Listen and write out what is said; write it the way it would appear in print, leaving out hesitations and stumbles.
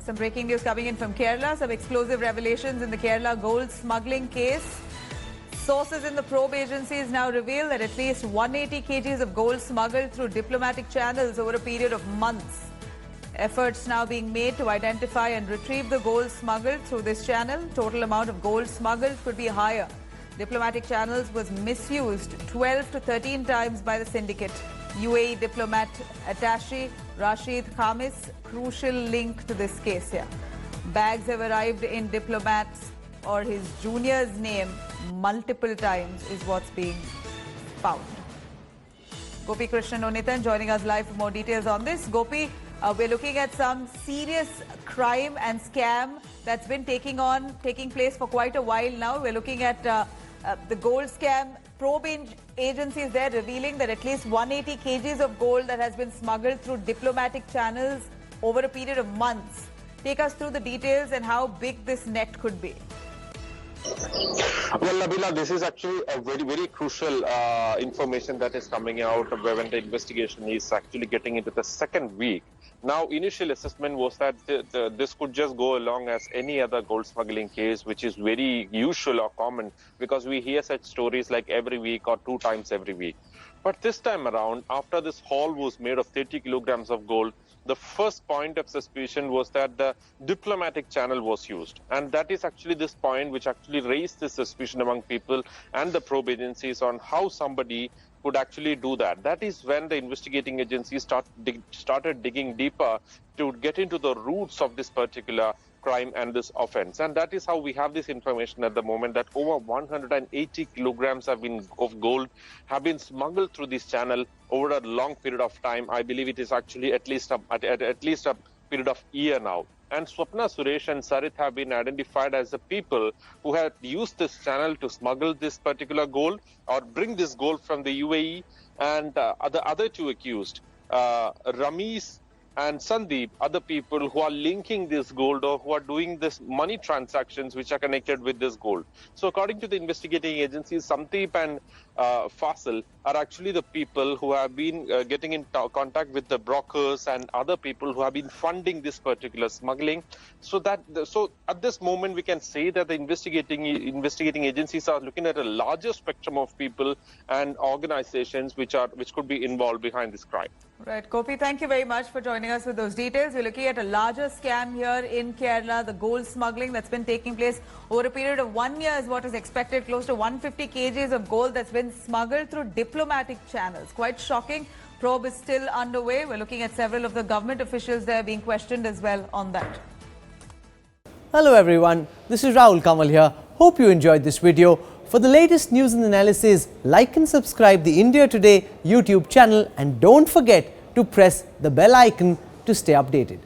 Some breaking news coming in from Kerala. Some explosive revelations in the Kerala gold smuggling case. Sources in the probe agencies now reveal that at least 180 kgs of gold smuggled through diplomatic channels over a period of months. Efforts now being made to identify and retrieve the gold smuggled through this channel. Total amount of gold smuggled could be higher. Diplomatic channels was misused 12 to 13 times by the syndicate. UAE diplomat attaché Rashid Khamis, crucial link to this case here. Bags have arrived in diplomats or his junior's name multiple times is what's being found. Gopi Krishnan Onithan joining us live for more details on this. Gopi, we're looking at some serious crime and scam that's been taking place for quite a while now. We're looking at the gold scam. Probe agencies there revealing that at least 180 kgs of gold that has been smuggled through diplomatic channels over a period of months. Take us through the details and how big this net could be. Well, Nabila, this is actually a very crucial information that is coming out when the investigation is actually getting into the second week. Now, initial assessment was that this could just go along as any other gold smuggling case, which is very usual or common because we hear such stories like every week or 2 times every week. But this time around, after this haul was made of 30 kilograms of gold, the first point of suspicion was that the diplomatic channel was used. And that is actually this point which actually raised this suspicion among people and the probe agencies on how somebody could actually do that. That is when the investigating agencies started digging deeper to get into the roots of this particular crime and this offense. And that is how we have this information at the moment that over 180 kilograms of gold have been smuggled through this channel over a long period of time. I believe it is actually at least a period of year now. And Swapna, Suresh and Sarit have been identified as the people who had used this channel to smuggle this particular gold or bring this gold from the UAE. And the other 2 accused, Ramesh and Sandeep, other people who are linking this gold or who are doing this money transactions which are connected with this gold. So according to the investigating agencies, Sandeep and Faisal are actually the people who have been getting in contact with the brokers and other people who have been funding this particular smuggling. So at this moment we can say that the investigating agencies are looking at a larger spectrum of people and organizations which could be involved behind this crime. Right, Gopi, thank you very much for joining us with those details. We're looking at a larger scam here in Kerala, the gold smuggling that's been taking place over a period of 1 year is what is expected. Close to 150 kgs of gold that's been smuggled through diplomatic channels. Quite shocking. Probe is still underway. We're looking at several of the government officials there being questioned as well on that. Hello everyone, this is Rahul Kamal here. Hope you enjoyed this video. For the latest news and analysis, like and subscribe the India Today YouTube channel and don't forget to press the bell icon to stay updated.